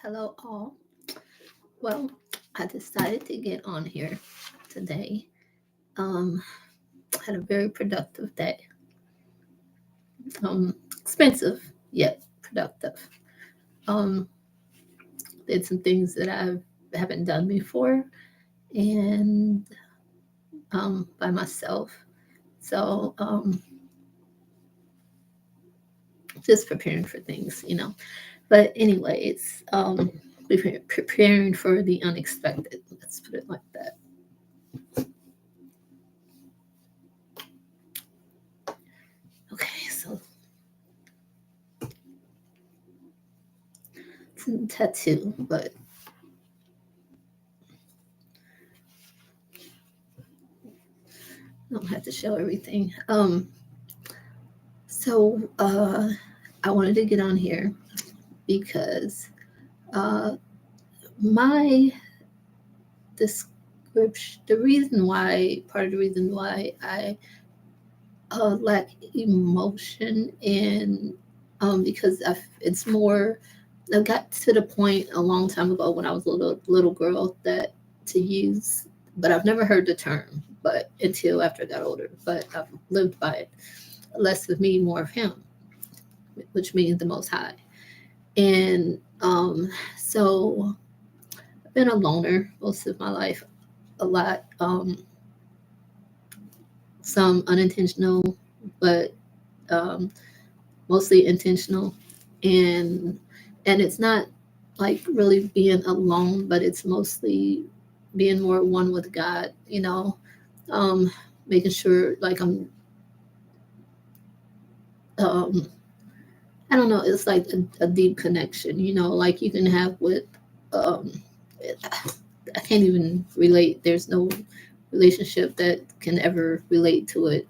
Hello, all. Well, I decided to get on here today. Um, had a very productive day. Expensive yet productive. Um, did some things that I haven't done before, and by myself. So just preparing for things. But anyways, preparing for the unexpected. Let's put it like that. Okay, so it's a tattoo, but I don't have to show everything. So I wanted to get on here because uh, my description, part of the reason why I lack emotion, and because it's more. I got to the point a long time ago when I was a little girl that to use, but I've never heard the term, but until after I got older. But I've lived by it. Less of me, more of him, which means the Most High. And so I've been a loner most of my life, a lot, some unintentional, but um, mostly intentional. And it's not like really being alone, but it's mostly being more one with God, um, making sure like um, I don't know, it's like a deep connection, like you can have with, um, I can't even relate. There's no relationship that can ever relate to it.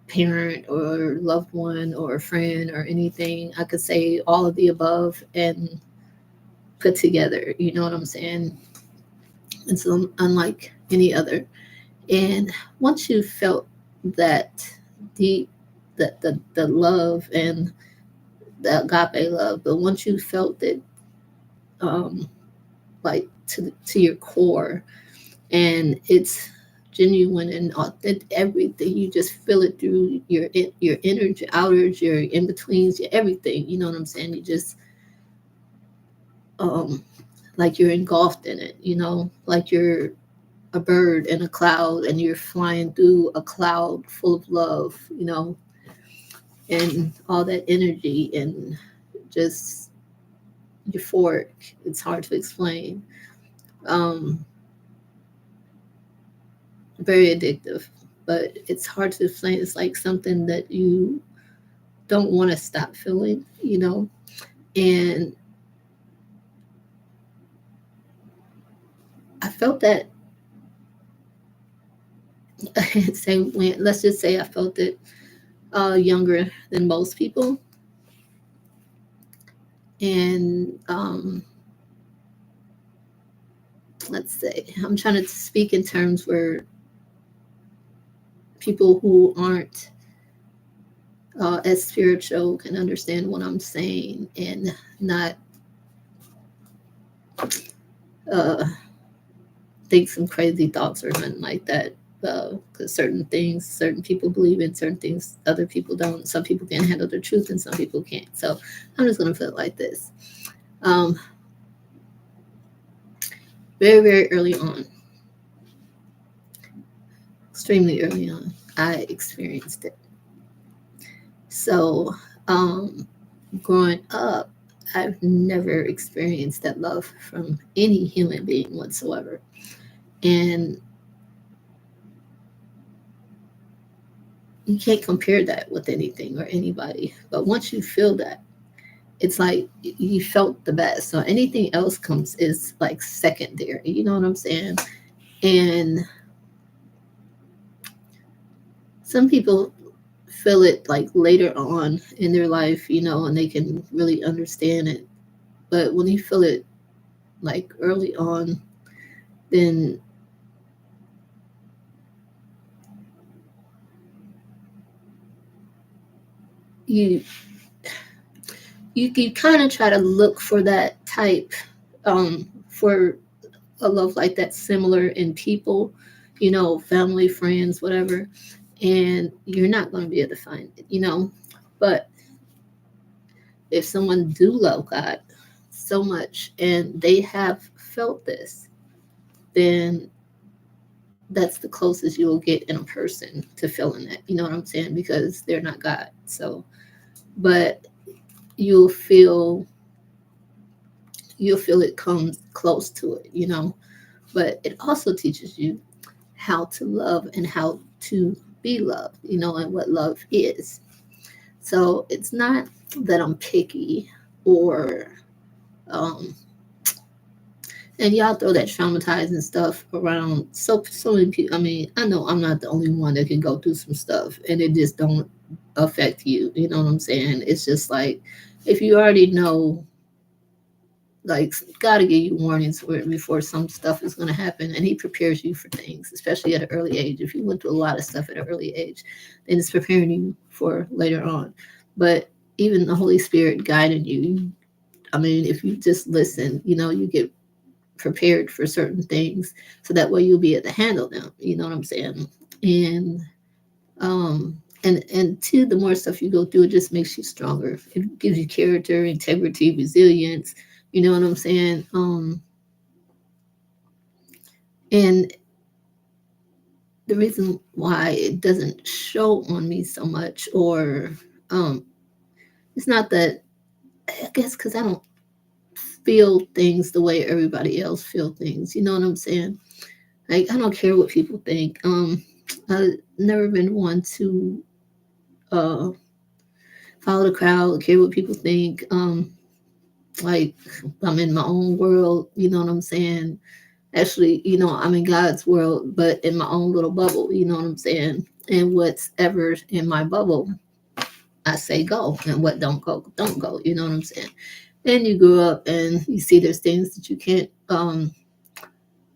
Parent or loved one or friend or anything. I could say all of the above and put together. You know what I'm saying? It's unlike any other. And once you felt that deep, the love and the agape love, but once you felt it, um, like to your core, and it's genuine and authentic, everything you just feel it through your inner, your outer, your in betweens, your everything. You know what I'm saying? You just um like you're engulfed in it, like you're a bird in a cloud and you're flying through a cloud full of love, and all that energy and just euphoric. It's hard to explain. um Very addictive, but it's hard to explain. It's like something that you don't want to stop feeling. And I felt that same when, let's just say I felt it younger than most people. And let's say I'm trying to speak in terms where people who aren't as spiritual can understand what I'm saying and not uh, think some crazy thoughts or nothing like that. Because certain things, certain people believe in, certain things other people don't. Some people can handle the truth and some people can't. So I'm just going to put it like this. Um, Very, very early on, extremely early on, I experienced it. So growing up, I've never experienced that love from any human being whatsoever. And you can't compare that with anything or anybody. But once you feel that, it's like you felt the best. So anything else comes is like secondary. You know what I'm saying? And some people feel it like later on in their life, and they can really understand it. But when you feel it like early on, then you you kind of try to look for that type for a love like that, similar in people, family, friends, whatever, and you're not going to be able to find it. But if someone do love God so much and they have felt this, then that's the closest you will get in a person to feeling that. You know what I'm saying? Because they're not God. So, but you'll feel you'll feel it comes close to it. But it also teaches you how to love and how to be loved, and what love is. So it's not that I'm picky or um and y'all throw that traumatizing stuff around so many people. I mean, I know I'm not the only one that can go through some stuff and it just don't affect you. You know what I'm saying? It's just like if you already know, like, God to give you warnings before some stuff is going to happen, and He prepares you for things, especially at an early age. If you went through a lot of stuff at an early age, then it's preparing you for later on. But even the Holy Spirit guiding you, I mean, if you just listen, you get prepared for certain things, so that way you'll be able to handle them. You know what I'm saying? And and two, the more stuff you go through, it just makes you stronger. It gives you character, integrity, resilience. You know what I'm saying? And the reason why it doesn't show on me so much, or um, it's not that, I guess, because I don't feel things the way everybody else feel things. You know what I'm saying? Like, I don't care what people think. I've never been one to uh follow the crowd, care what people think. Like, I'm in my own world. You know what I'm saying? Actually, I'm in God's world, but in my own little bubble. You know what I'm saying? And what's ever in my bubble, I say go, and what don't go, don't go. You know what I'm saying? And you grow up and you see there's things that you can't.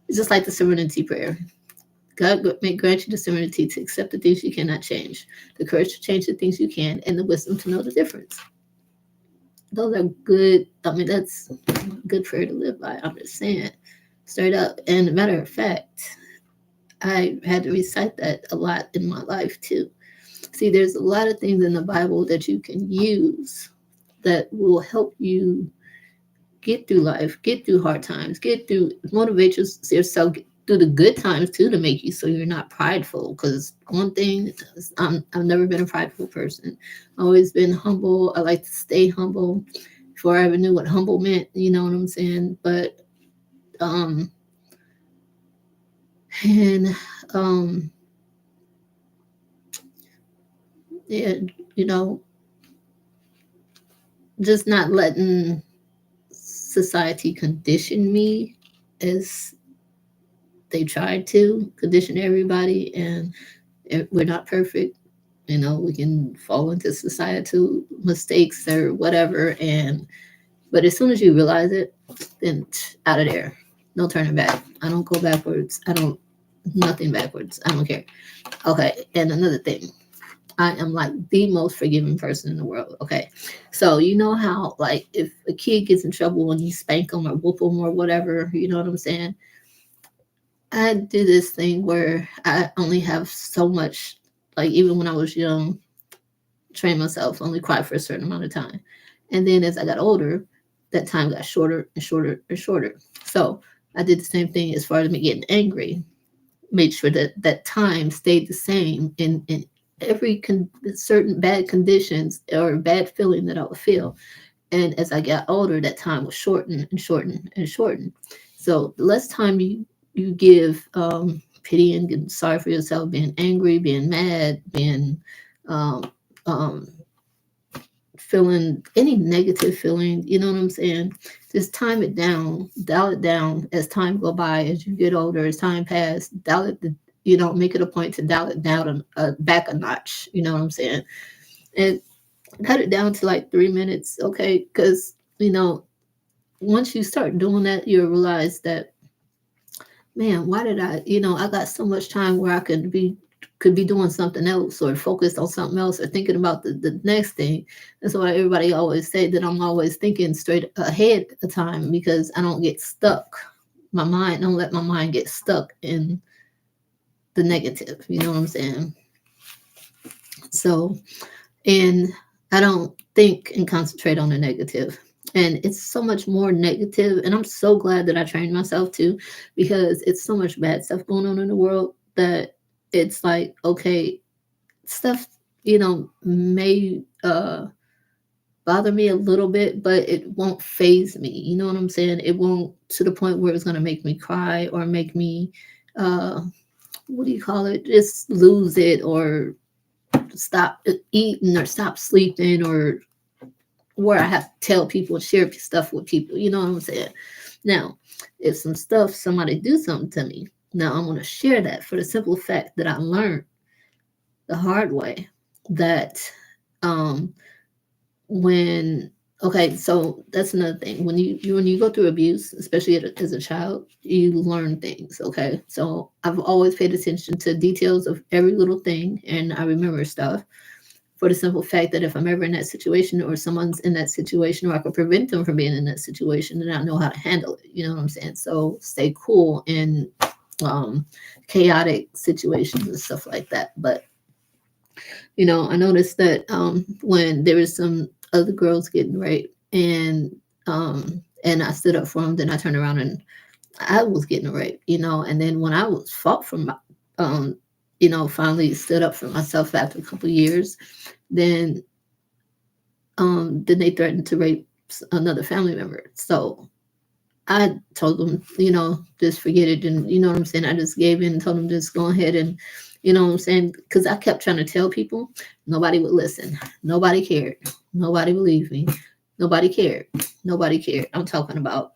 It's just like the serenity prayer. God may grant you the serenity to accept the things you cannot change, the courage to change the things you can, and the wisdom to know the difference. Those are good. I mean, that's a good prayer to live by. I'm just saying, straight up. And a matter of fact, I had to recite that a lot in my life too. See, there's a lot of things in the Bible that you can use that will help you get through life, get through hard times, get through, motivate yourself through the good times too, to make you so you're not prideful. Because one thing, I've never been a prideful person. I've always been humble. I like to stay humble. Before I ever knew what humble meant, you know what I'm saying? But um and yeah, you know, just not letting society condition me as they tried to condition everybody. And we're not perfect. We can fall into societal mistakes or whatever. But as soon as you realize it, then out of there. No turning back. I don't go backwards. I don't, nothing backwards. I don't care. Okay. And another thing, I am like the most forgiving person in the world. Okay. So, you know how, like, if a kid gets in trouble when you spank them or whoop them or whatever, you know what I'm saying? I do this thing where I only have so much, like, even when I was young, train myself, only cry for a certain amount of time. And then as I got older, that time got shorter and shorter and shorter. So I did the same thing as far as me getting angry, made sure that that time stayed the same in every certain bad conditions or bad feeling that I would feel. And as I got older, that time was shortened and shortened and shortened. So the less time you give pity and getting sorry for yourself, being angry, being mad, being um, um, feeling any negative feeling, you know what I'm saying? Just time it down, dial it down as time go by, as you get older, as time pass, dial it, make it a point to dial it down back a notch, you know what I'm saying? And cut it down to like 3 minutes, okay? Because, once you start doing that, you'll realize that, man, why did I got so much time where I could be could be doing something else or focused on something else or thinking about the next thing. That's why everybody always say that I'm always thinking straight ahead at the time, because I don't get stuck. My mind, don't let my mind get stuck in the negative. You know what I'm saying? So, and I don't think and concentrate on the negative. And it's so much more negative, and I'm so glad that I trained myself to, because it's so much bad stuff going on in the world that it's like, okay, stuff, may bother me a little bit, but it won't phase me. You know what I'm saying? It won't, to the point where it's going to make me cry or make me, uh, what do you call it? Just lose it, or stop eating, or stop sleeping, or where I have to tell people, share stuff with people. You know what I'm saying? Now, if somebody do something to me, now I'm going to share that for the simple fact that I learned the hard way that, um, when okay, so that's another thing. When you go through abuse, especially as a child, you learn things. Okay, so I've always paid attention to details of every little thing, and I remember stuff, for the simple fact that if I'm ever in that situation, or someone's in that situation, or I could prevent them from being in that situation, then I know how to handle it. You know what I'm saying? So stay cool in um, chaotic situations and stuff like that. But I noticed that when there was some other girls getting raped, and I stood up for them, then I turned around and I was getting raped, and then when I was fought for my, finally stood up for myself after a couple of years, then then they threatened to rape another family member. So I told them, just forget it. And you know what I'm saying? I just gave in and told them, just go ahead and, you know what I'm saying? Because I kept trying to tell people, nobody would listen. Nobody cared. Nobody believed me. Nobody cared. Nobody cared. I'm talking about,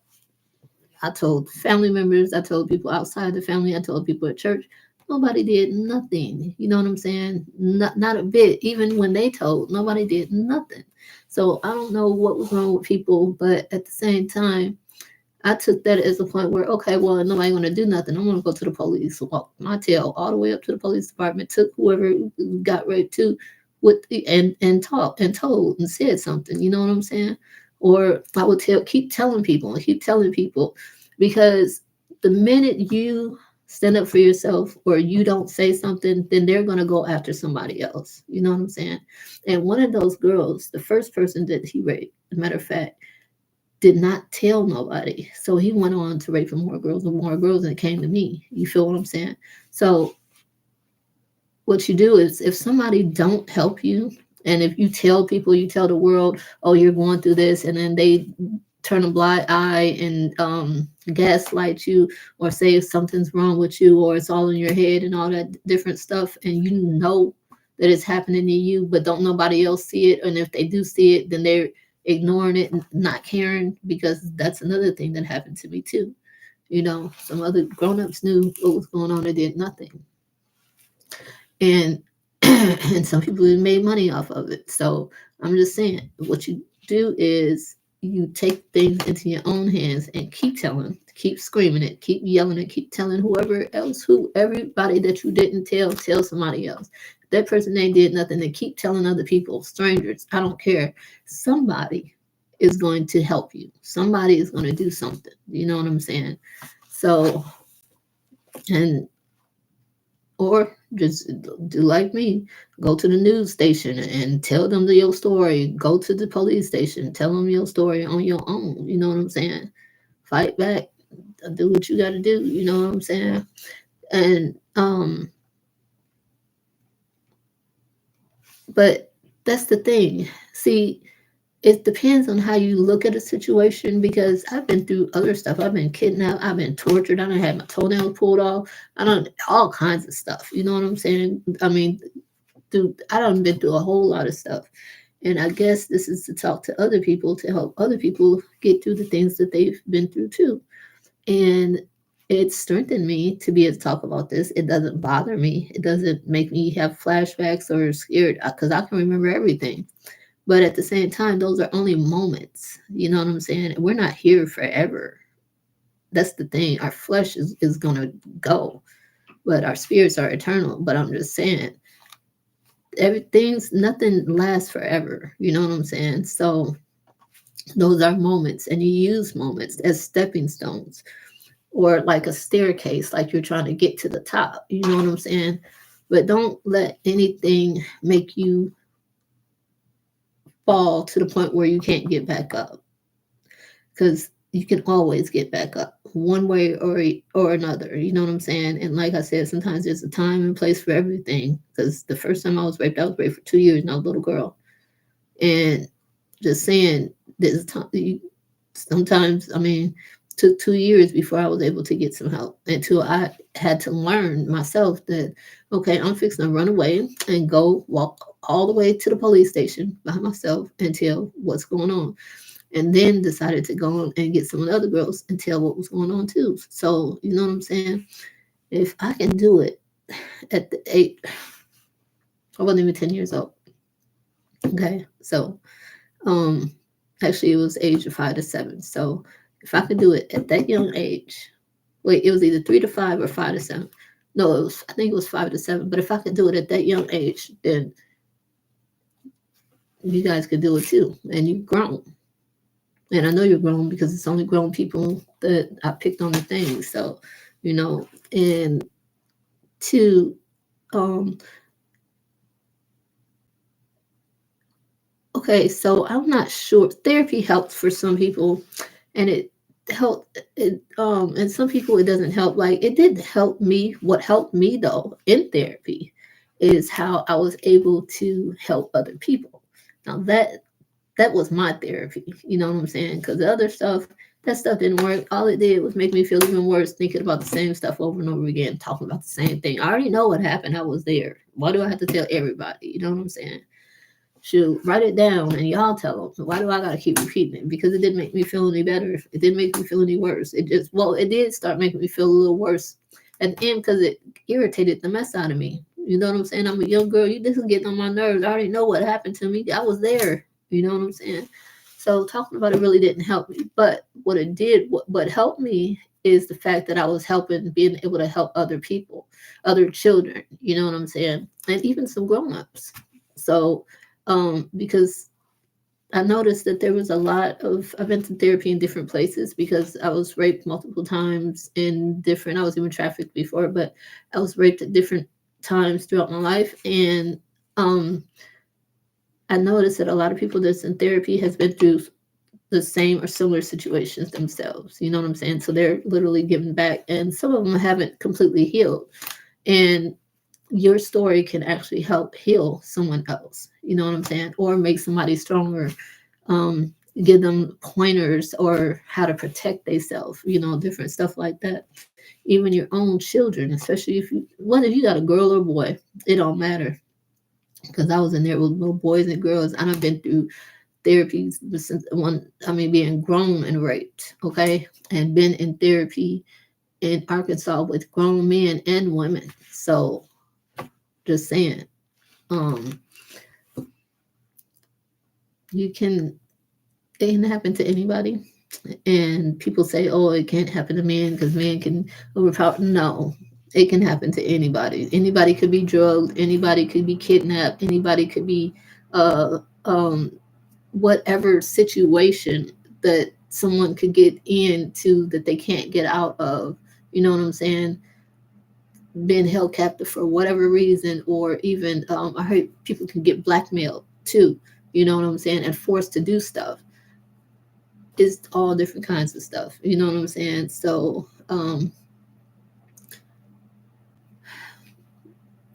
I told family members, I told people outside the family, I told people at church. Nobody did nothing. You know what I'm saying? Not a bit. Even when they told, nobody did nothing. So I don't know what was wrong with people, but at the same time, I took that as a point where, okay, well, nobody going to do nothing. I'm going to go to the police, walk my tail all the way up to the police department, took whoever got raped to, and talked and told and said something. You know what I'm saying? Or I would keep telling people and keep telling people, because the minute you stand up for yourself or you don't say something, then they're going to go after somebody else. You know what I'm saying? And one of those girls, the first person that he raped, as a matter of fact, did not tell nobody. So he went on to rape more girls, and it came to me. You feel what I'm saying? So what you do is, if somebody don't help you, and if you tell people, you tell the world, oh, you're going through this, and then they turn a blind eye and gaslight you, or say if something's wrong with you, or it's all in your head and all that different stuff, and you know that it's happening to you, but don't nobody else see it. And if they do see it, then they're ignoring it and not caring, because that's another thing that happened to me too. Some other grown-ups knew what was going on and did nothing. And and some people even made money off of it. So I'm just saying, what you do is you take things into your own hands and keep telling, keep screaming it, keep yelling it, keep telling everybody that you didn't tell somebody else. If that person ain't did nothing, then keep telling other people, strangers, I don't care. Somebody is going to help you. Somebody is going to do something. You know what I'm saying? So, and or just do like me, go to the news station and tell them your story. Go to the police station, tell them your story on your own. You know what I'm saying? Fight back, do what you got to do. You know what I'm saying? And but that's the thing. See, it depends on how you look at a situation, because I've been through other stuff. I've been kidnapped. I've been tortured. I done had my toenails pulled off. I done all kinds of stuff. You know what I'm saying? I mean, I done been through a whole lot of stuff. And I guess this is to talk to other people, to help other people get through the things that they've been through too. And it strengthened me to be able to talk about this. It doesn't bother me. It doesn't make me have flashbacks or scared, because I can remember everything. But at the same time, those are only moments. You know what I'm saying? We're not here forever. That's the thing. Our flesh is going to go. but our spirits are eternal. But I'm just saying, everything's nothing lasts forever. You know what I'm saying? So those are moments, and you use moments as stepping stones or like a staircase, like you're trying to get to the top. You know what I'm saying? But don't let anything make you fall to the point where you can't get back up, because you can always get back up one way or another. You know what I'm saying? And like I said, sometimes there's a time and place for everything. Because the first time I was raped for 2 years, and I was a little girl. And just saying, there's time. Sometimes, I mean, took 2 years before I was able to get some help, until I had to learn myself that, okay, I'm fixing to run away and go walk all the way to the police station by myself and tell what's going on. And then decided to go on and get some of the other girls and tell what was going on too. So, you know what I'm saying? If I can do it at the eight, I wasn't even 10 years old. Okay. So, um, actually, it was age of 5 to 7. So, if I could do it at that young age, wait, it was either 3 to 5 or 5 to 7. No, I think it was 5 to 7. But if I could do it at that young age, then you guys could do it too. And you've grown. And I know you're grown because it's only grown people that I picked on the things. So, you know, and two, um, okay, so I'm not sure. Therapy helps for some people, and it helped it and some people it doesn't help. Like, it did help me. What helped me though in therapy is how I was able to help other people. Now that was my therapy. You know what I'm saying? Because the other stuff, that stuff didn't work. All it did was make me feel even worse, thinking about the same stuff over and over again, talking about the same thing. I already know what happened. I was there. Why do I have to tell everybody? You know what I'm saying? Shoot, write it down and y'all tell them. Why do I gotta keep repeating it? Because it didn't make me feel any better. It didn't make me feel any worse. It did start making me feel a little worse at the end, because it irritated the mess out of me. You know what I'm saying? I'm a young girl. This is getting on my nerves. I already know what happened to me. I was there. You know what I'm saying? So talking about it really didn't help me. But what it did, what helped me is the fact that I was being able to help other people, other children. You know what I'm saying? And even some grown-ups. So because I noticed that there was a lot of, I've been to therapy in different places because I was raped multiple times I was even trafficked before, but I was raped at different times throughout my life. And um, I noticed that a lot of people that's in therapy has been through the same or similar situations themselves. You know what I'm saying? So they're literally giving back, and some of them haven't completely healed. And your story can actually help heal someone else. You know what I'm saying? Or make somebody stronger. Give them pointers or how to protect themselves. You know, different stuff like that. Even your own children, especially whether you got a girl or boy, it don't matter. Because I was in there with little boys and girls, and I've been through therapies since being grown and raped, okay, and been in therapy in Arkansas with grown men and women. So just saying, um, you can it can happen to anybody. And people say, "Oh, it can't happen to men because men can overpower." No, it can happen to anybody. Anybody could be drugged. Anybody could be kidnapped. Anybody could be, uh, um, whatever situation that someone could get into that they can't get out of. You know what I'm saying? Being held captive for whatever reason, or even I heard people can get blackmailed too. You know what I'm saying? And forced to do stuff. It's all different kinds of stuff. You know what I'm saying? So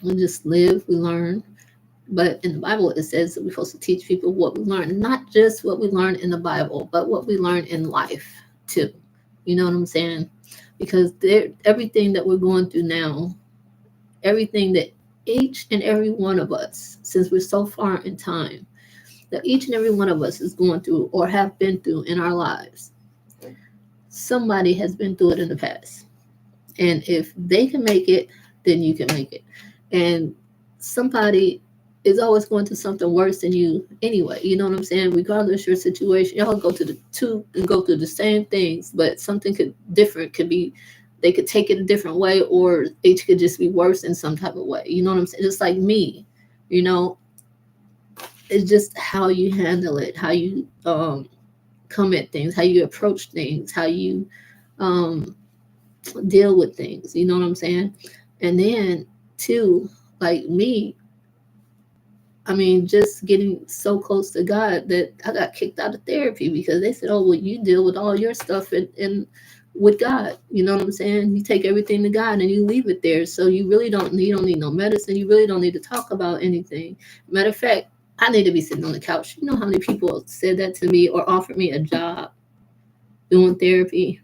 we just live, we learn. But in the Bible, it says that we're supposed to teach people what we learn, not just what we learn in the Bible, but what we learn in life too. You know what I'm saying? Because everything that we're going through now, everything that each and every one of us, since we're so far in time, that each and every one of us is going through or have been through in our lives, somebody has been through it in the past. And if they can make it, then you can make it. And somebody is always going through something worse than you anyway. You know what I'm saying? Regardless your situation, y'all go through the same things, but something different could be. they could take it a different way, or it could just be worse in some type of way. You know what I'm saying? It's like me, you know, it's just how you handle it, how you come at things, how you approach things, how you um deal with things. You know what I'm saying? And then too, like me, I mean, just getting so close to God that I got kicked out of therapy because they said, "Oh, well, you deal with all your stuff and with God." You know what I'm saying? You take everything to God and you leave it there. So you don't need no medicine. You really don't need to talk about anything. Matter of fact, I need to be sitting on the couch. You know how many people said that to me or offered me a job doing therapy?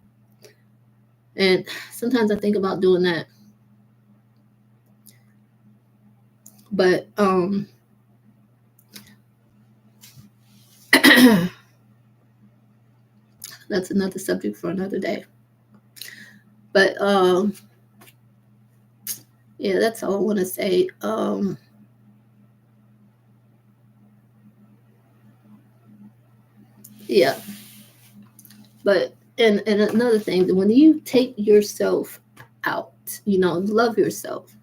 And sometimes I think about doing that, but that's another subject for another day. But yeah, that's all I want to say. Yeah, but and another thing, when you take yourself out, you know, love yourself,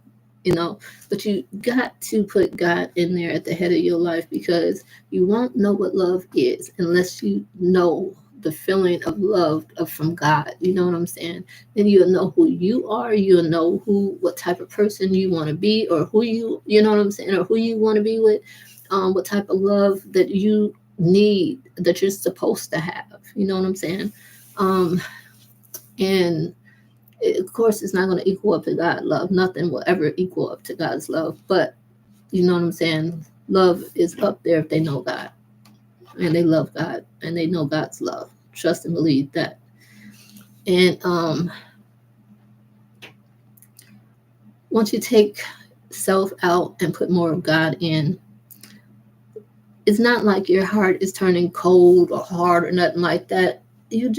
you know, but you got to put God in there at the head of your life, because you won't know what love is unless you know the feeling of love from God. You know what I'm saying? Then you'll know who you are. You'll know what type of person you want to be, or you know what I'm saying, or who you want to be with. What type of love that you need, that you're supposed to have. You know what I'm saying? Um, and of course, it's not going to equal up to God's love. Nothing will ever equal up to God's love. But you know what I'm saying? Love is up there if they know God and they love God and they know God's love. Trust and believe that. And once you take self out and put more of God in, it's not like your heart is turning cold or hard or nothing like that. You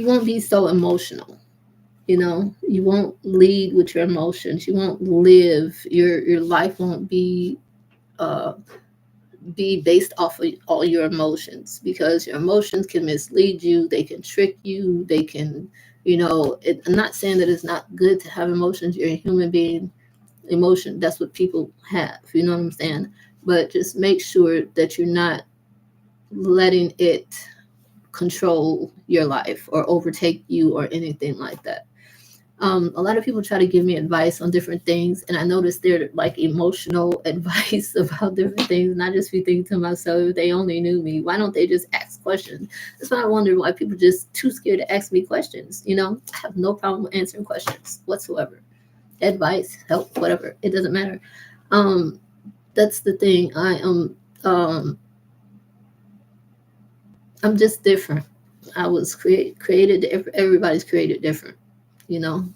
won't be so emotional. You know, you won't lead with your emotions. You won't live. Your life won't uh, be based off of all your emotions, because your emotions can mislead you. They can trick you. They can, I'm not saying that it's not good to have emotions. You're a human being. Emotion, that's what people have. You know what I'm saying? But just make sure that you're not letting it control your life or overtake you or anything like that. A lot of people try to give me advice on different things, and I notice they're like emotional advice about different things, and I just be thinking to myself, if they only knew me, why don't they just ask questions? That's why I wonder why people just too scared to ask me questions. I have no problem with answering questions whatsoever. Advice, help, whatever, it doesn't matter. Um, that's the thing. I'm just different. I was created. Everybody's created different. You know.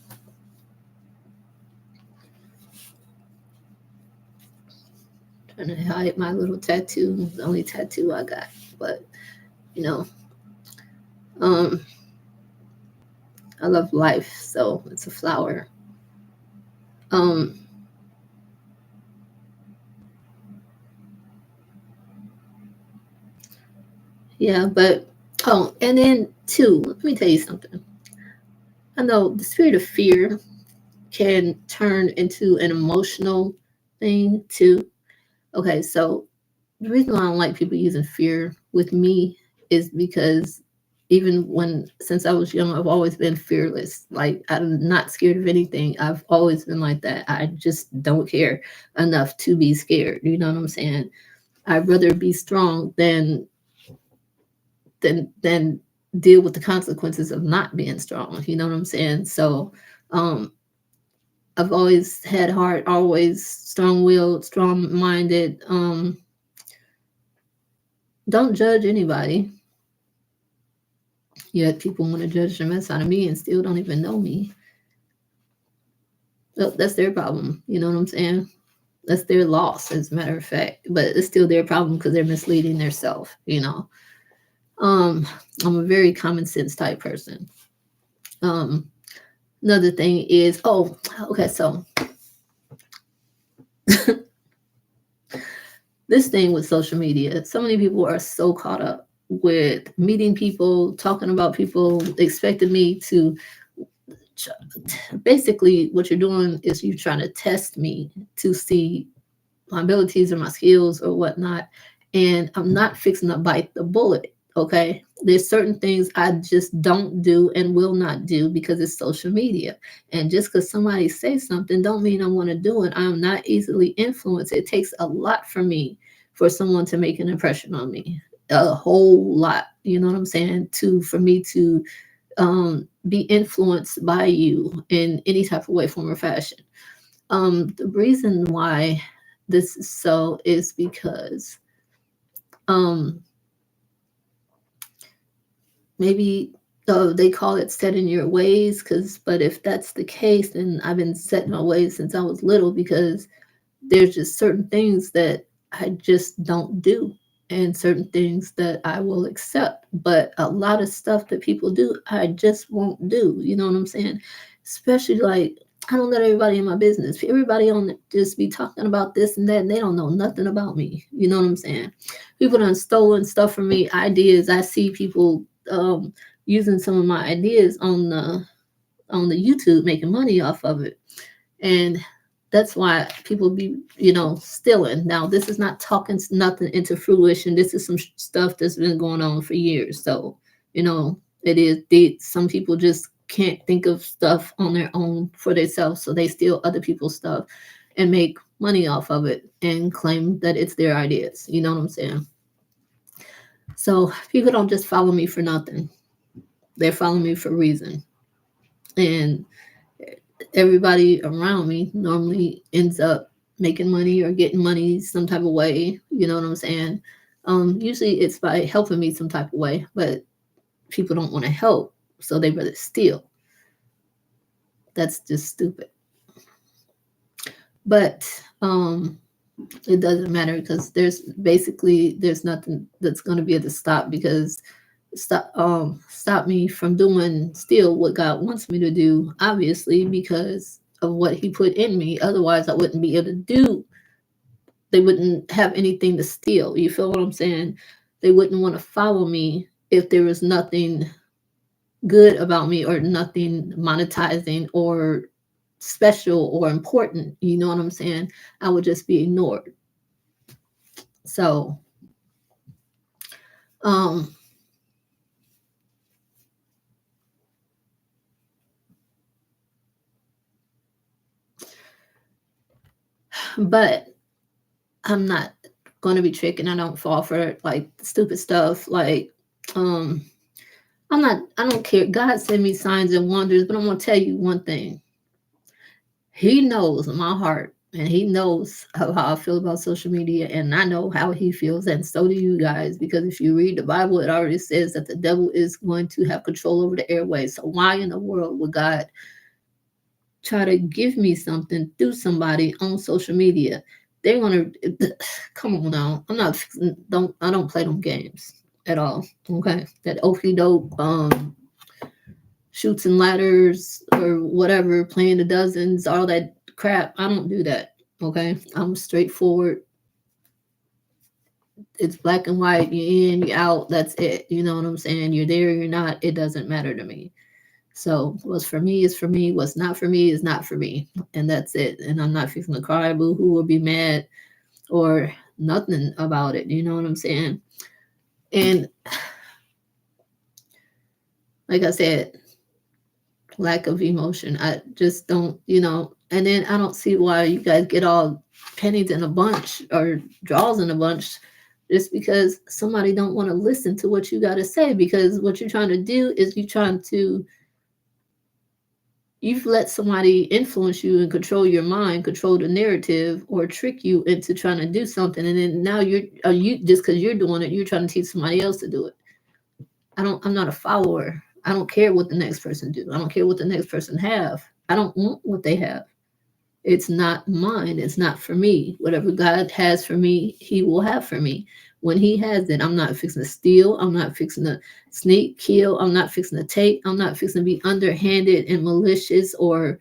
Trying to hide my little tattoo. The only tattoo I got. But you know, um, I love life, so it's a flower. Um, yeah, but and then two. Let me tell you something. I know the spirit of fear can turn into an emotional thing too. Okay, so the reason why I don't like people using fear with me is because even since I was young, I've always been fearless. Like, I'm not scared of anything. I've always been like that. I just don't care enough to be scared. You know what I'm saying? I'd rather be strong than deal with the consequences of not being strong. You know what I'm saying? So um I've always had heart, always strong willed, strong minded. Don't judge anybody. Yet people want to judge the mess out of me and still don't even know me. Well, that's their problem. You know what I'm saying? That's their loss, as a matter of fact. But it's still their problem because they're misleading themselves. Um, I'm a very common sense type person. Um, Another thing is, okay, so this thing with social media, so many people are so caught up. with meeting people, talking about people, expecting me to basically what you're doing is you're trying to test me to see my abilities or my skills or whatnot. And I'm not fixing to bite the bullet. Okay. There's certain things I just don't do and will not do because it's social media. And just because somebody says something don't mean I want to do it. I'm not easily influenced. It takes a lot for me for someone to make an impression on me. A whole lot. You know what I'm saying? To for me to be influenced by you in any type of way, form, or fashion. The reason why this is so is because um, maybe they call it set in your ways. Because, but if that's the case, then I've been set in my ways since I was little. Because there's just certain things that I just don't do, and certain things that I will accept. But a lot of stuff that people do, I just won't do. You know what I'm saying? Especially like I don't let everybody in my business. Everybody on just be talking about this and that, and they don't know nothing about me. You know what I'm saying? People done stolen stuff from me, ideas. I see people using some of my ideas on the YouTube, making money off of it. And that's why people be, stealing. Now, this is not talking nothing into fruition. This is some stuff that's been going on for years. So, it is. Some people just can't think of stuff on their own for themselves, so they steal other people's stuff and make money off of it and claim that it's their ideas. You know what I'm saying? So people don't just follow me for nothing. They're following me for a reason. And everybody around me normally ends up making money or getting money some type of way. You know what I'm saying? Usually it's by helping me some type of way, but people don't want to help, so they rather steal. That's just stupid. But it doesn't matter because there's nothing that's going to be able to stop because stop me from doing still what God wants me to do, obviously, because of what He put in me. Otherwise, I wouldn't be able to do. They wouldn't have anything to steal. You feel what I'm saying? They wouldn't want to follow me if there was nothing good about me or nothing monetizing or special or important. You know what I'm saying? I would just be ignored. So, um, but I'm not going to be tricked and I don't fall for like stupid stuff. Like, um, I don't care. God send me signs and wonders, but I'm going to tell you one thing. He knows my heart and He knows how I feel about social media, and I know how He feels, and so do you guys. Because if you read the Bible, it already says that the devil is going to have control over the airways. So why in the world would God try to give me something through somebody on social media? They want to come on now. I don't play them games at all. Okay, that okie doke shoots and ladders or whatever, playing the dozens, all that crap. I don't do that. Okay, I'm straightforward. It's black and white. You're in, you're out. That's it. You know what I'm saying? You're there, you're not. It doesn't matter to me. So what's for me is for me. What's not for me is not for me, and that's it. And I'm not fixing to cry, boo hoo, or be mad or nothing about it. You know what I'm saying? And like I said, lack of emotion. I just don't, and then I don't see why you guys get all pennies in a bunch or draws in a bunch just because somebody don't want to listen to what you got to say. Because what you're trying to do is you've let somebody influence you and control your mind, control the narrative, or trick you into trying to do something. And then now you just because you're doing it, you're trying to teach somebody else to do it. I'm not a follower. I don't care what the next person do. I don't care what the next person have. I don't want what they have. It's not mine. It's not for me. Whatever God has for me, He will have for me. When He has it, I'm not fixing to steal. I'm not fixing to sneak, kill. I'm not fixing to take. I'm not fixing to be underhanded and malicious or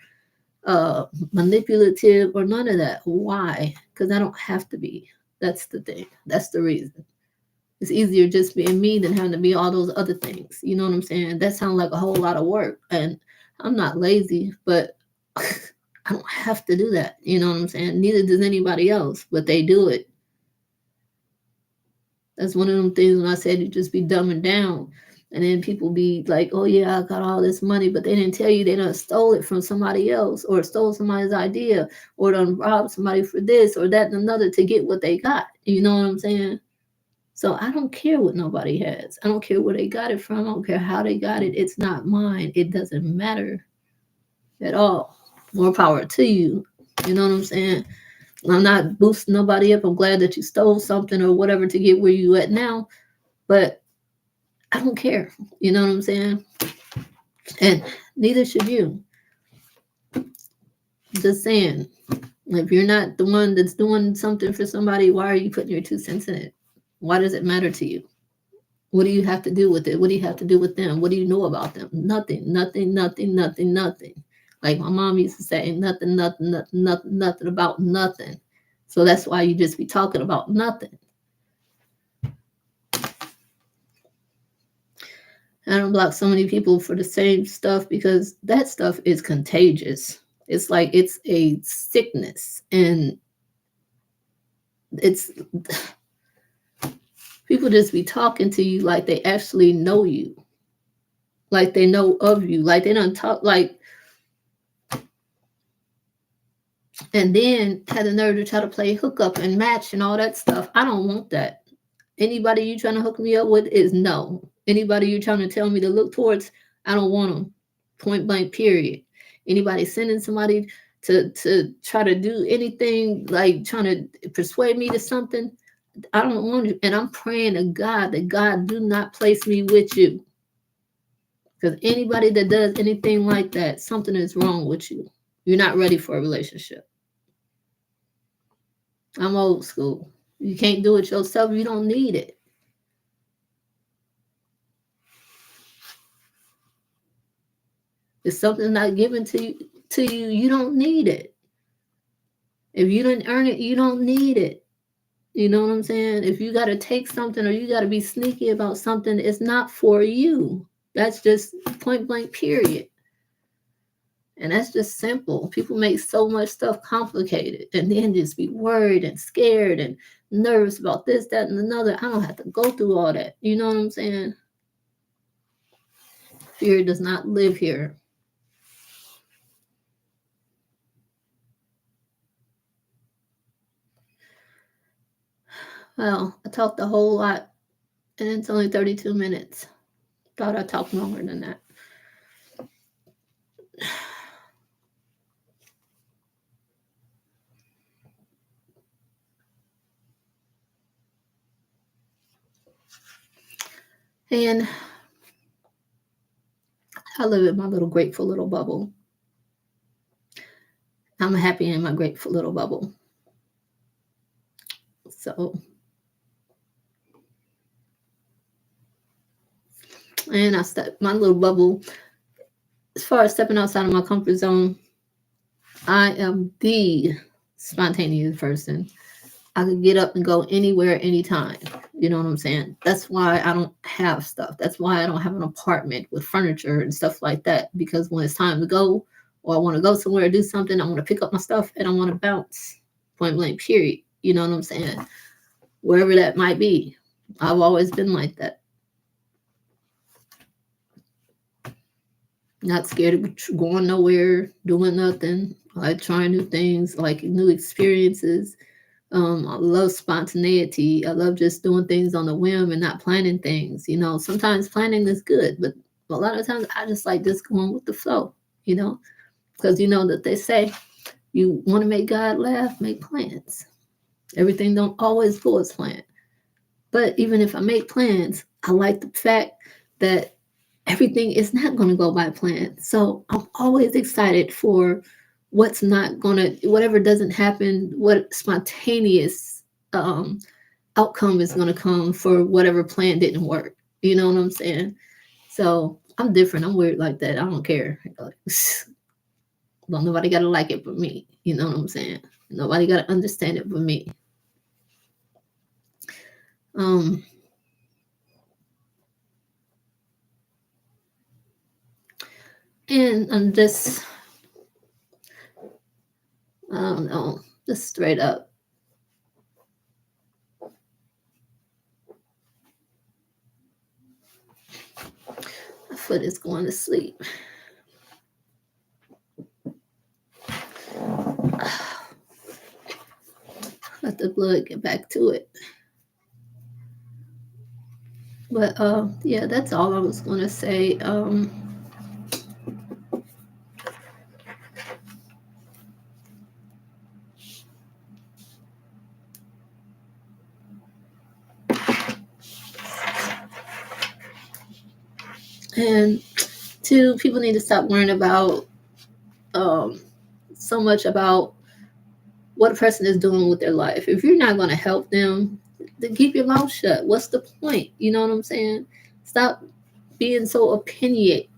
manipulative or none of that. Why? Because I don't have to be. That's the thing. That's the reason. It's easier just being me than having to be all those other things. You know what I'm saying? That sounds like a whole lot of work. And I'm not lazy, but I don't have to do that. You know what I'm saying? Neither does anybody else, but they do it. That's one of them things when I said you just be dumbing down. And then people be like, oh yeah, I got all this money, but they didn't tell you they done stole it from somebody else or stole somebody's idea or done robbed somebody for this or that and another to get what they got. You know what I'm saying? So I don't care what nobody has. I don't care where they got it from. I don't care how they got it. It's not mine. It doesn't matter at all. More power to you. You know what I'm saying? I'm not boosting nobody up. I'm glad that you stole something or whatever to get where you at now. But I don't care. You know what I'm saying? And neither should you. Just saying. If you're not the one that's doing something for somebody, why are you putting your 2 cents in it? Why does it matter to you? What do you have to do with it? What do you have to do with them? What do you know about them? Nothing, nothing, nothing, nothing, nothing. Like my mom used to say, nothing, nothing, nothing, nothing, nothing about nothing. So that's why you just be talking about nothing. I don't block so many people for the same stuff because that stuff is contagious. It's like it's a sickness and it's people just be talking to you like they actually know you, like they know of you, like they don't talk like, and then had the nerve to try to play hookup and match and all that stuff. I don't want that. Anybody you trying to hook me up with is no. Anybody you trying to tell me to look towards, I don't want them. Point blank, period. Anybody sending somebody to try to do anything like trying to persuade me to something, I don't want you. And I'm praying to God that God do not place me with you. Because anybody that does anything like that, something is wrong with you. You're not ready for a relationship. I'm old school. You can't do it yourself. You don't need it. If something's not given to you, you don't need it. If you didn't earn it, you don't need it. You know what I'm saying? If you got to take something or you got to be sneaky about something, it's not for you. That's just point blank, period. And that's just simple. People make so much stuff complicated and then just be worried and scared and nervous about this, that, and another. I don't have to go through all that. You know what I'm saying? Fear does not live here. Well, I talked a whole lot and it's only 32 minutes. Thought I talked longer than that. And I live in my little grateful little bubble. I'm happy in my grateful little bubble. So, and I step my little bubble. As far as stepping outside of my comfort zone, I am the spontaneous person. I could get up and go anywhere, anytime. You know what I'm saying? That's why I don't have stuff. That's why I don't have an apartment with furniture and stuff like that. Because when it's time to go, or I want to go somewhere or do something, I want to pick up my stuff and I want to bounce. Point blank, period. You know what I'm saying? Wherever that might be. I've always been like that. Not scared of going nowhere, doing nothing. I like trying new things, like new experiences. I love spontaneity. I love just doing things on the whim and not planning things. You know, sometimes planning is good, but a lot of times I just like just going with the flow, you know, because you know that they say you want to make God laugh, make plans. Everything don't always go as planned. But even if I make plans, I like the fact that everything is not going to go by plan. So I'm always excited for what's not going to, whatever doesn't happen, what spontaneous outcome is going to come for whatever plan didn't work. You know what I'm saying? So I'm different. I'm weird like that. I don't care. Well, nobody got to like it but me. You know what I'm saying? Nobody got to understand it but me. Um, And I'm just, I don't know, just straight up. My foot is going to sleep. Let the blood get back to it. But yeah, that's all I was going to say. And two, people need to stop worrying about um, so much about what a person is doing with their life. If you're not going to help them, then keep your mouth shut. What's the point? You know what I'm saying? Stop being so opinionated.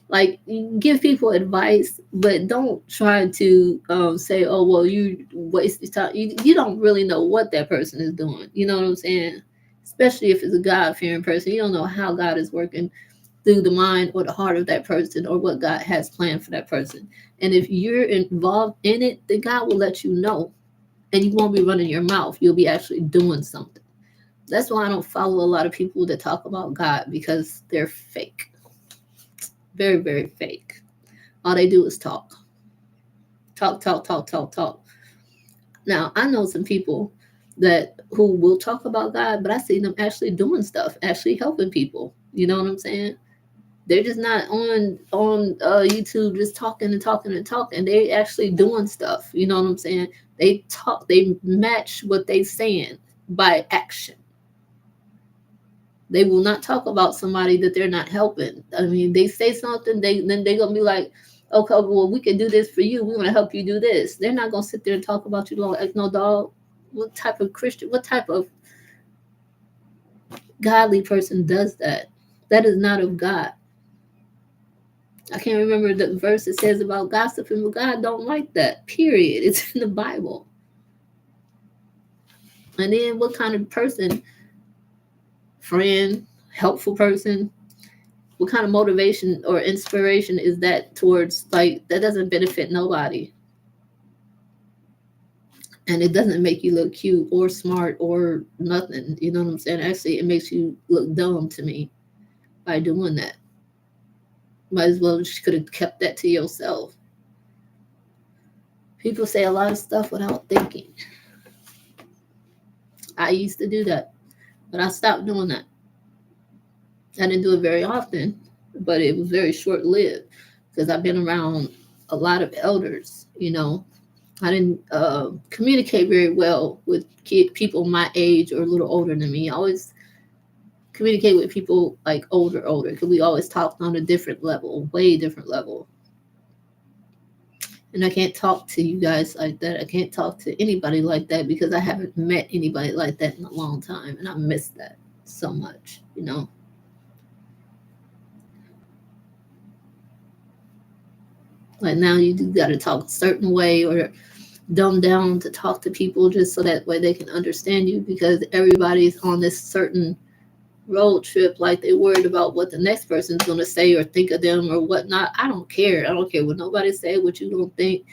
Like, give people advice, but don't try to say, "Oh, well, you waste your time." You don't really know what that person is doing. You know what I'm saying? Especially if it's a God fearing person, you don't know how God is working through the mind or the heart of that person, or what God has planned for that person. And if you're involved in it, then God will let you know, and you won't be running your mouth. You'll be actually doing something. That's why I don't follow a lot of people that talk about God, because they're fake. Very, very fake. All they do is talk. Talk, talk, talk, talk, talk. Now, I know some people that who will talk about God, but I see them actually doing stuff, actually helping people. You know what I'm saying? They're just not on YouTube just talking and talking and talking. They actually doing stuff. You know what I'm saying? They talk. They match what they saying by action. They will not talk about somebody that they're not helping. I mean, they say something, they gonna be like, okay, well, we can do this for you. We're gonna help you do this. They're not gonna sit there and talk about you like no dog. What type of Christian? What type of godly person does that? That is not of God. I can't remember the verse that says about gossiping, but God don't like that. Period. It's in the Bible. And then what kind of person, friend, helpful person, what kind of motivation or inspiration is that towards, like, that doesn't benefit nobody, and it doesn't make you look cute or smart or nothing. You know what I'm saying? Actually, it makes you look dumb to me by doing that. Might as well just could have kept that to yourself. People say a lot of stuff without thinking. I used to do that, but I stopped doing that. I didn't do it very often, but it was very short lived, because I've been around a lot of elders. I didn't communicate very well with people my age or a little older than me. I always communicate with people like older, because we always talked on a different level, way different level. And I can't talk to you guys like that. I can't talk to anybody like that, because I haven't met anybody like that in a long time, and I miss that so much. Like, now you got to talk a certain way, or dumb down to talk to people just so that way they can understand you, because everybody's on this certain road trip, like they're worried about what the next person's going to say or think of them or whatnot. I don't care. I don't care what nobody say, what you don't think,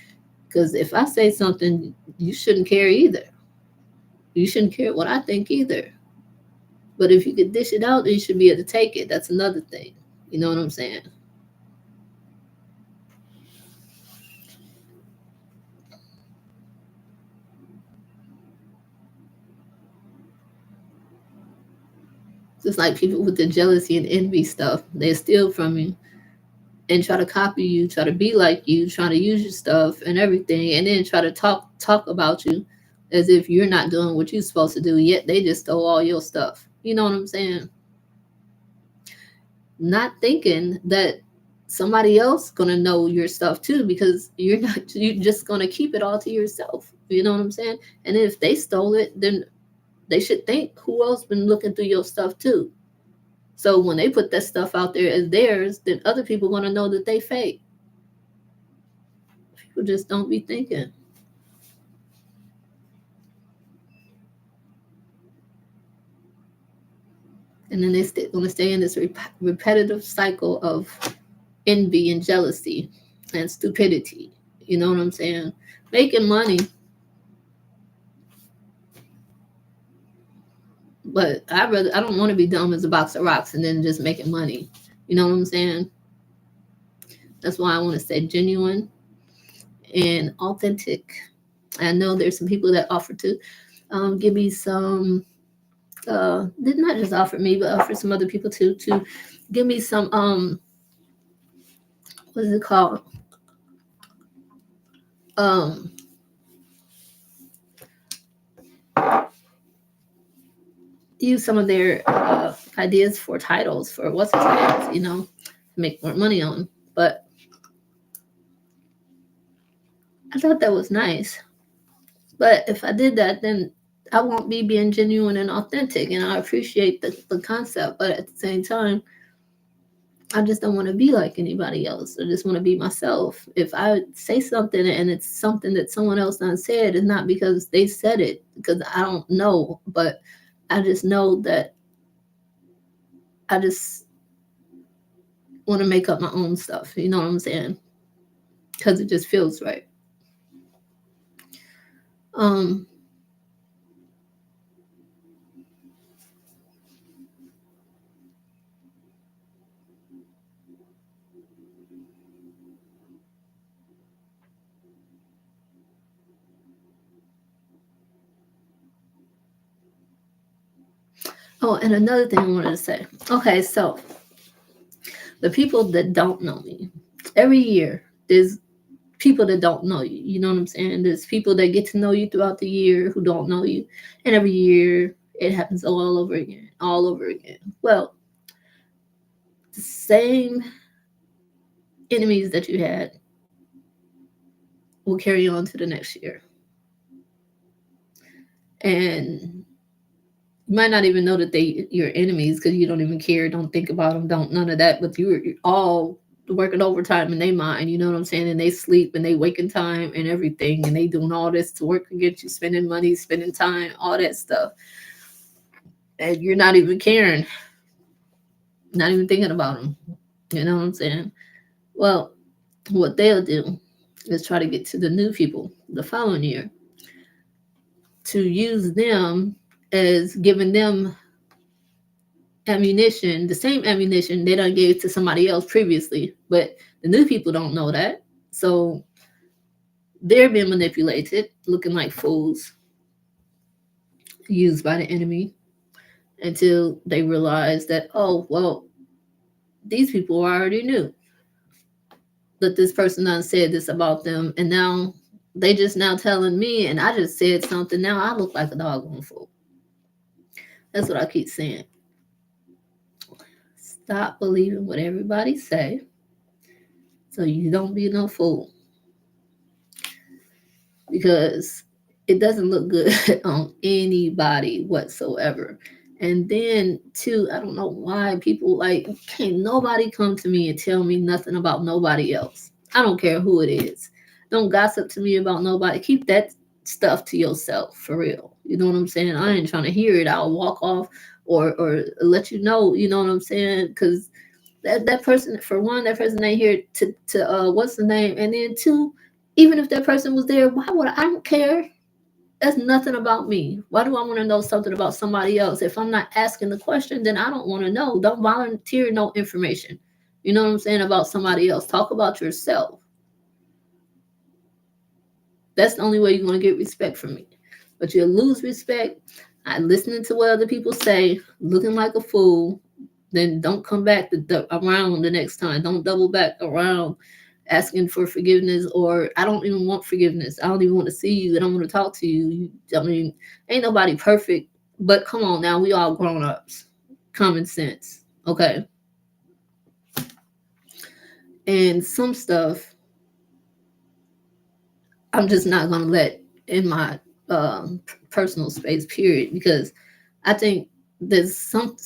because if I say something, you shouldn't care either. You shouldn't care what I think either. But if you could dish it out, then you should be able to take it. That's another thing. You know what I'm saying? Just like people with the jealousy and envy stuff, they steal from you and try to copy you, try to be like you, try to use your stuff and everything, and then try to talk about you as if you're not doing what you're supposed to do. Yet they just stole all your stuff. You know what I'm saying? Not thinking that somebody else gonna know your stuff too, because you're just gonna keep it all to yourself. You know what I'm saying? And if they stole it, then they should think who else been looking through your stuff too. So when they put that stuff out there as theirs, then other people gonna know that they fake. People just don't be thinking. And then they want to stay in this repetitive cycle of envy and jealousy and stupidity. You know what I'm saying? Making money, but I don't want to be dumb as a box of rocks and then just making money. You know what I'm saying? That's why I want to stay genuine and authentic. I know there's some people that offer to give me some did not just offer me, but offer some other people to give me some what is it called? Um use some of their ideas for titles for what's its names, to make more money on. But I thought that was nice. But if I did that, then I won't be being genuine and authentic. And I appreciate the concept. But at the same time, I just don't want to be like anybody else. I just want to be myself. If I say something and it's something that someone else done said, it's not because they said it, because I don't know. But I just know that I just want to make up my own stuff. You know what I'm saying? Because it just feels right. Um, oh, and another thing I wanted to say. Okay, so the people that don't know me, every year there's people that don't know you. You know what I'm saying? There's people that get to know you throughout the year who don't know you. And every year it happens all over again, all over again. Well, the same enemies that you had will carry on to the next year. And you might not even know that they your enemies because you don't even care, don't think about them, don't none of that. But you're all working overtime in their mind, you know what I'm saying? And they sleep and they waking time and everything, and they doing all this to work against you, spending money, spending time, all that stuff, and you're not even caring, not even thinking about them. You know what I'm saying? Well, what they'll do is try to get to the new people the following year to use them as giving them ammunition, the same ammunition they done gave to somebody else previously, but the new people don't know that. So they're being manipulated, looking like fools, used by the enemy until they realize that, oh, well, these people already knew that this person done said this about them, and now they just now telling me, and I just said something. Now I look like a doggone fool. That's what I keep saying. Stop believing what everybody say so you don't be no fool. Because it doesn't look good on anybody whatsoever. And then too, I don't know why people like can't nobody come to me and tell me nothing about nobody else. I don't care who it is. Don't gossip to me about nobody. Keep that stuff to yourself for real. You know what I'm saying? I ain't trying to hear it. I'll walk off or let you know, you know what I'm saying? Because that person, for one, that person ain't here to what's the name? And then two, even if that person was there, why would I don't care? That's nothing about me. Why do I want to know something about somebody else? If I'm not asking the question, then I don't want to know. Don't volunteer no information. You know what I'm saying about somebody else. Talk about yourself. That's the only way you're going to get respect from me. But you'll lose respect. I listening to what other people say, looking like a fool. Then don't come back around the next time. Don't double back around asking for forgiveness, or I don't even want forgiveness. I don't even want to see you. I don't want to talk to you. I mean, ain't nobody perfect, but come on now, we all grown ups. Common sense, okay? And some stuff I'm just not gonna let in my personal space, period, because I think there's some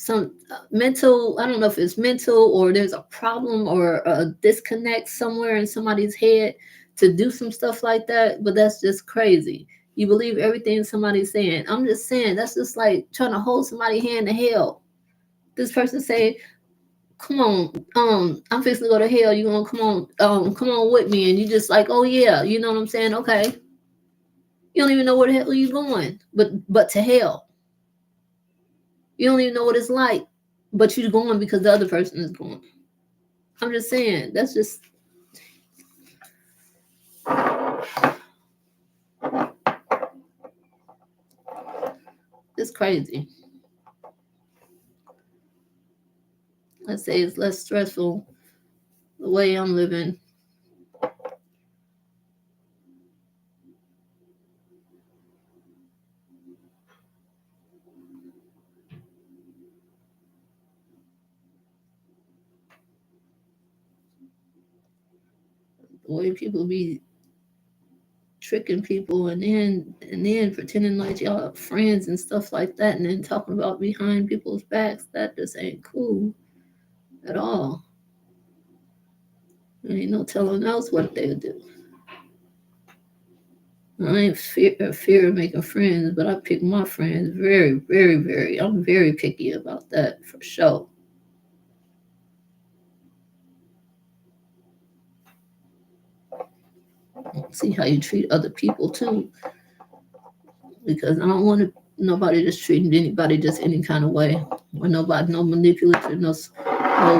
mental. I don't know if it's mental or there's a problem or a disconnect somewhere in somebody's head to do some stuff like that. But that's just crazy. You believe everything somebody's saying. I'm just saying that's just like trying to hold somebody's hand to hell. This person say, come on, I'm fixing to go to hell. You gonna come on with me, and you just like, oh yeah, you know what I'm saying? Okay, you don't even know where the hell you going, but to hell. You don't even know what it's like, but you're going because the other person is going. I'm just saying, that's just it's crazy. Let's say it's less stressful the way I'm living. The way people be tricking people and then pretending like y'all friends and stuff like that, and then talking about behind people's backs. That just ain't cool at all. There ain't no telling else what they'll do. I ain't fear of making friends, but I pick my friends very, very, very. I'm very picky about that for sure. See how you treat other people too, because I don't want nobody just treating anybody just any kind of way, or nobody no manipulative, no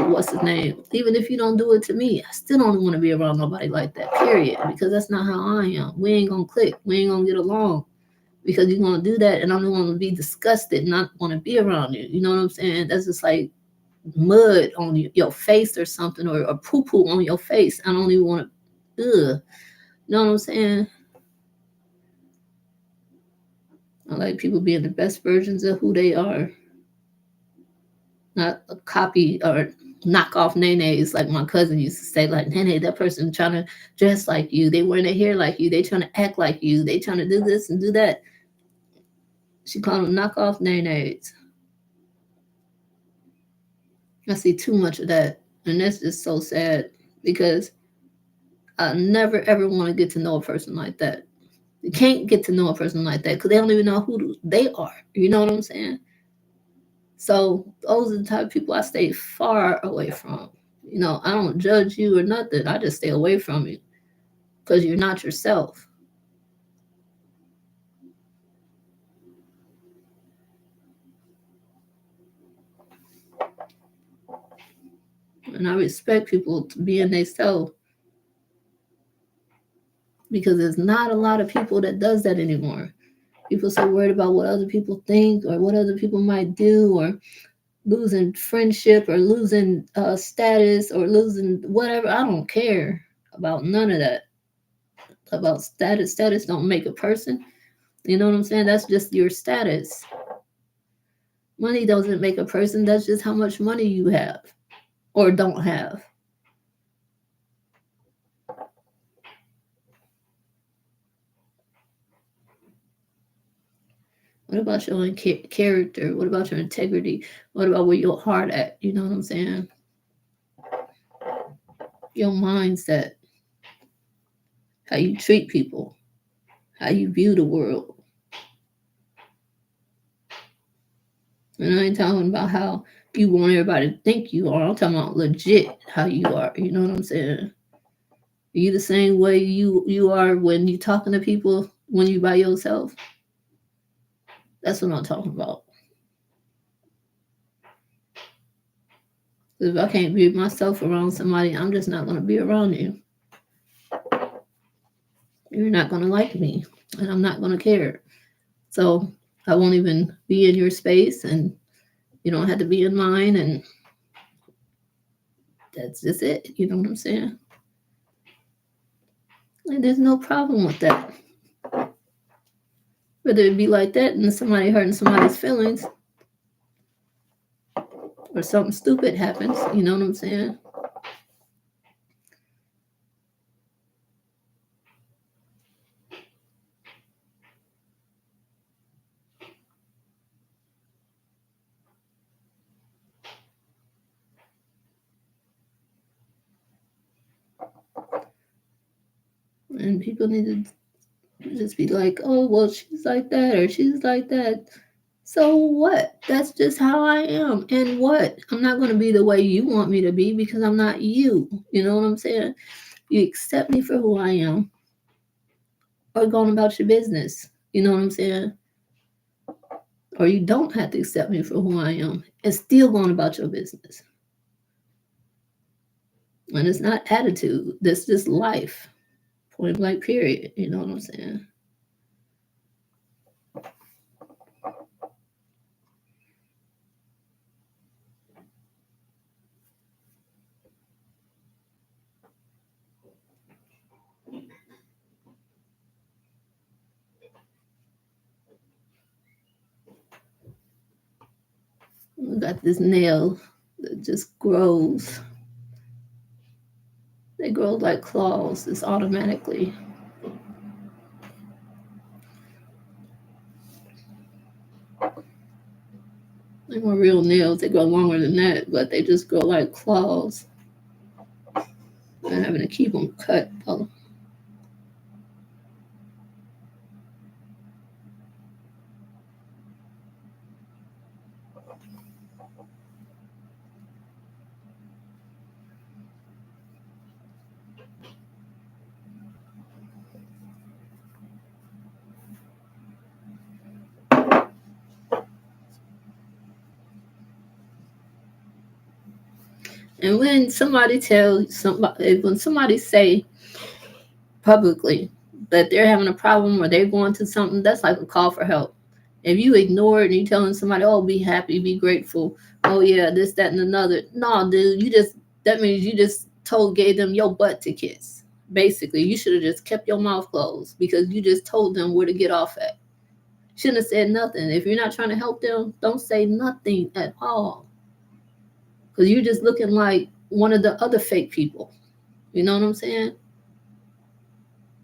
what's his name. Even if you don't do it to me, I still don't want to be around nobody like that. Period. Because that's not how I am. We ain't gonna click. We ain't gonna get along because you're gonna do that, and I'm gonna be disgusted, and not want to be around you. You know what I'm saying? That's just like mud on your face or something, or a poo poo on your face. I don't even want to. Ugh. You know what I'm saying? I like people being the best versions of who they are, not a copy or knock off nays like my cousin used to say. Like, Nene, that person trying to dress like you. They wearing their hair like you. They trying to act like you. They trying to do this and do that. She called them knock off nays. I see too much of that, and that's just so sad because I never ever want to get to know a person like that. You can't get to know a person like that because they don't even know who they are. You know what I'm saying? So those are the type of people I stay far away from. You know, I don't judge you or nothing. I just stay away from you because you're not yourself. And I respect people to being themselves because there's not a lot of people that does that anymore. People so worried about what other people think or what other people might do, or losing friendship or losing status or losing whatever. I don't care about none of that. About status. Status don't make a person. You know what I'm saying? That's just your status. Money doesn't make a person. That's just how much money you have or don't have. What about your own character? What about your integrity? What about where your heart at? You know what I'm saying? Your mindset, how you treat people, how you view the world. And I ain't talking about how you want everybody to think you are. I'm talking about legit how you are. You know what I'm saying? Are you the same way you are when you talking to people when you by yourself? That's what I'm talking about. If I can't be myself around somebody, I'm just not going to be around you. You're not going to like me, and I'm not going to care. So I won't even be in your space, and you don't have to be in mine, and that's just it. You know what I'm saying? And there's no problem with that. Whether it be like that and somebody hurting somebody's feelings or something stupid happens, you know what I'm saying? And people need to just be like, oh, well, she's like that or she's like that. So what? That's just how I am. And what? I'm not going to be the way you want me to be because I'm not you. You know what I'm saying? You accept me for who I am or going about your business. You know what I'm saying? Or you don't have to accept me for who I am and still going about your business. And it's not attitude. That's just life. Point blank period. You know what I'm saying? I got this nail that just grows. They grow like claws. It's automatically. They weren't real nails. They grow longer than that, but they just grow like claws. I'm having to keep them cut. Oh. And when somebody say publicly that they're having a problem or they're going through something, that's like a call for help. If you ignore it and you telling somebody, "Oh, be happy, be grateful," oh yeah, this, that, and another. No, dude, that means you just gave them your butt to kiss. Basically, you should have just kept your mouth closed because you just told them where to get off at. Shouldn't have said nothing. If you're not trying to help them, don't say nothing at all. Because you're just looking like one of the other fake people. You know what I'm saying?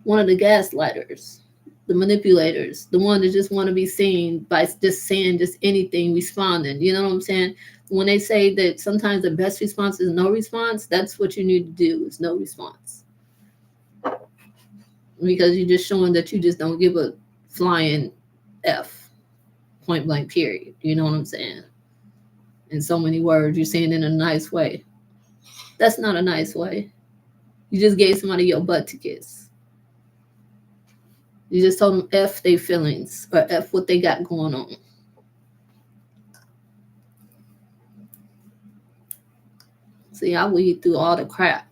One of the gaslighters, the manipulators, the one that just want to be seen by just saying just anything, responding. You know what I'm saying? When they say that sometimes the best response is no response, that's what you need to do is no response. Because you're just showing that you just don't give a flying F, point blank period. You know what I'm saying? In so many words, you're saying it in a nice way. That's not a nice way. You just gave somebody your butt to kiss. You just told them F their feelings or F what they got going on. See, I weed through all the crap.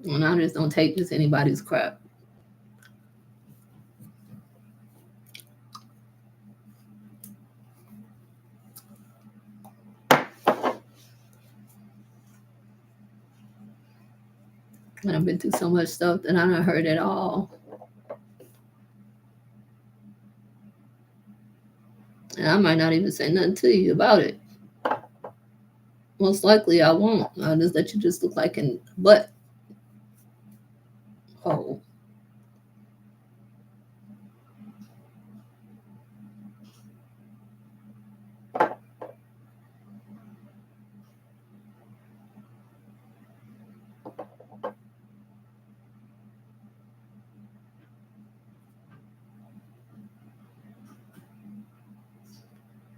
And I just don't take just anybody's crap. And I've been through so much stuff that I don't heard it all. And I might not even say nothing to you about it. Most likely I won't. I'll just let you just look like an butt hole.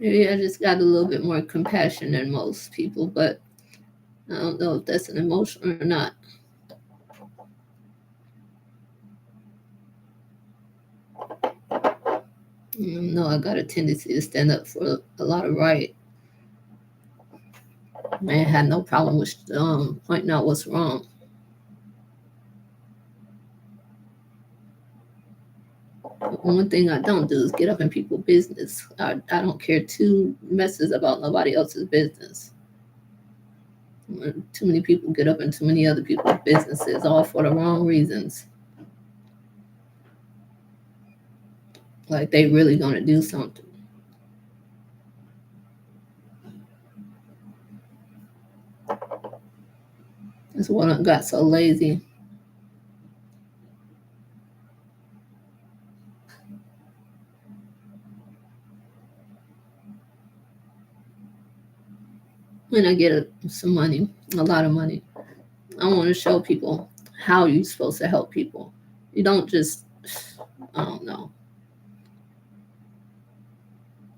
Maybe I just got a little bit more compassion than most people, but I don't know if that's an emotion or not. No, I got a tendency to stand up for a lot of right. Man had no problem with pointing out what's wrong. One thing I don't do is get up in people's business. I don't care two messes about nobody else's business. Too many people get up in too many other people's businesses, all for the wrong reasons. Like they really gonna do something. That's what I got so lazy. When I get some money, a lot of money, I want to show people how you're supposed to help people. You don't just, I don't know.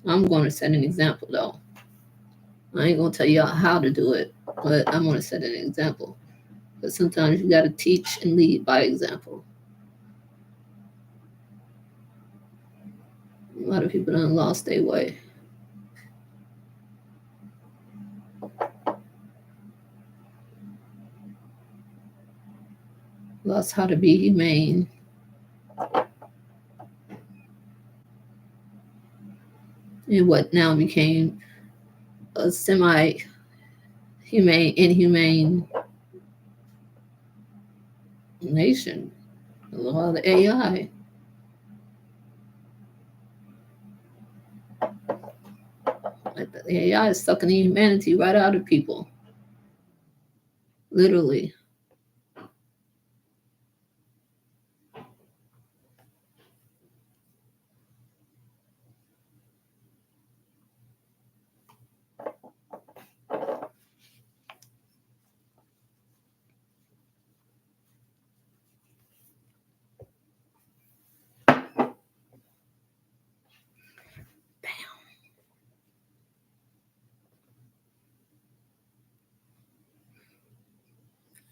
I'm going to set an example though. I ain't going to tell y'all how to do it, but I'm going to set an example. But sometimes you got to teach and lead by example. A lot of people done lost their way. Lost how to be humane. And what now became a semi-humane, inhumane nation. A lot of the AI. Like the AI is sucking the humanity right out of people. Literally.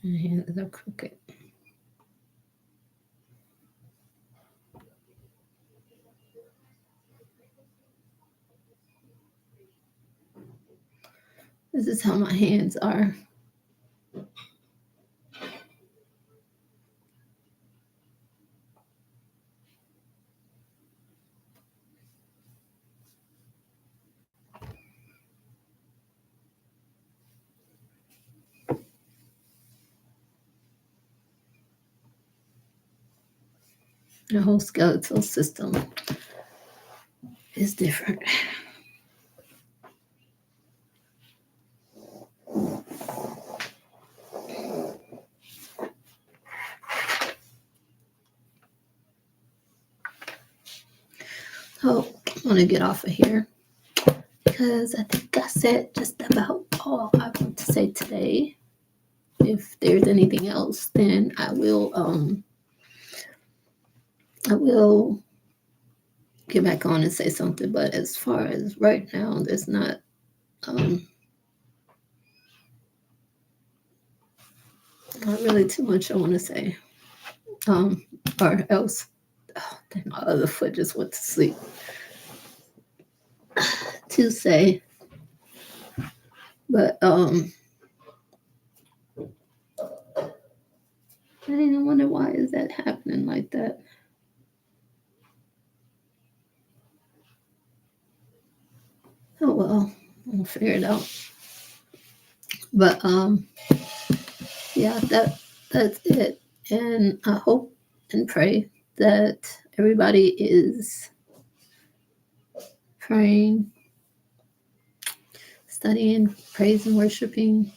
My hands are crooked. This is how my hands are. The whole skeletal system is different. So I'm gonna get off of here because I think I said just about all I want to say today. If there's anything else, then I will get back on and say something. But as far as right now, there's not not really too much I want to say. Or else, oh, dang, my other foot just went to sleep. To say, but I didn't wonder why is that happening like that. Oh well, I'll figure it out. But yeah, that's it. And I hope and pray that everybody is praying, studying, praising, worshiping.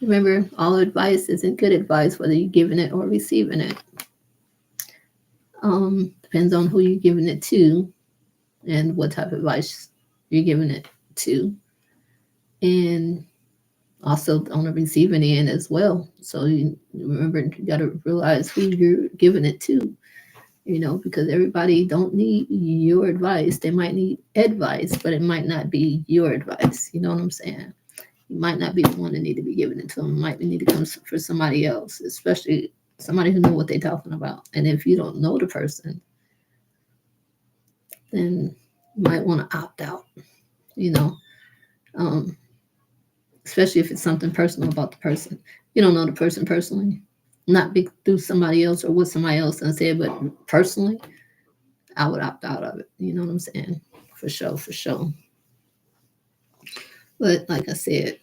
Remember, all advice isn't good advice, whether you're giving it or receiving it. Depends on who you're giving it to and what type of advice you're giving it to. And also on the receiving end as well. So you remember, you got to realize who you're giving it to, because everybody don't need your advice. They might need advice, but it might not be your advice. You know what I'm saying? You might not be the one that need to be giving it to them. It might need to come for somebody else, especially somebody who know what they're talking about. And if you don't know the person, then you might want to opt out, especially if it's something personal about the person. You don't know the person personally, not through somebody else or what somebody else done said, but personally, I would opt out of it. You know what I'm saying? For sure, for sure. But like I said,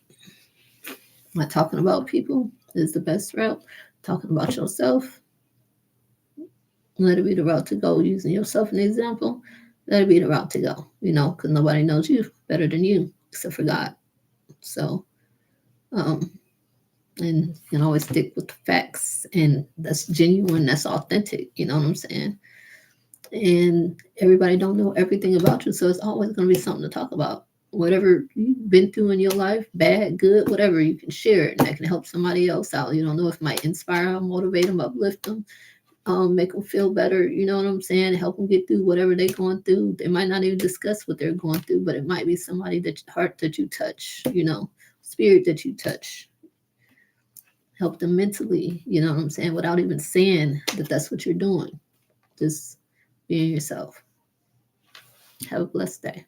not talking about people is the best route. Talking about yourself, let it be the route to go. Using yourself as an example, let it be the route to go. Because nobody knows you better than you except for God. So, and you can always stick with the facts, and that's genuine, that's authentic. You know what I'm saying? And everybody don't know everything about you, so it's always going to be something to talk about. whatever you've been through in your life, bad, good, whatever, you can share it and that can help somebody else out. You don't know if it might inspire them, motivate them, uplift them, make them feel better. You know what I'm saying? Help them get through whatever they're going through. They might not even discuss what they're going through, but it might be somebody that heart that you touch, spirit that you touch. Help them mentally, you know what I'm saying, without even saying that that's what you're doing. Just being yourself. Have a blessed day.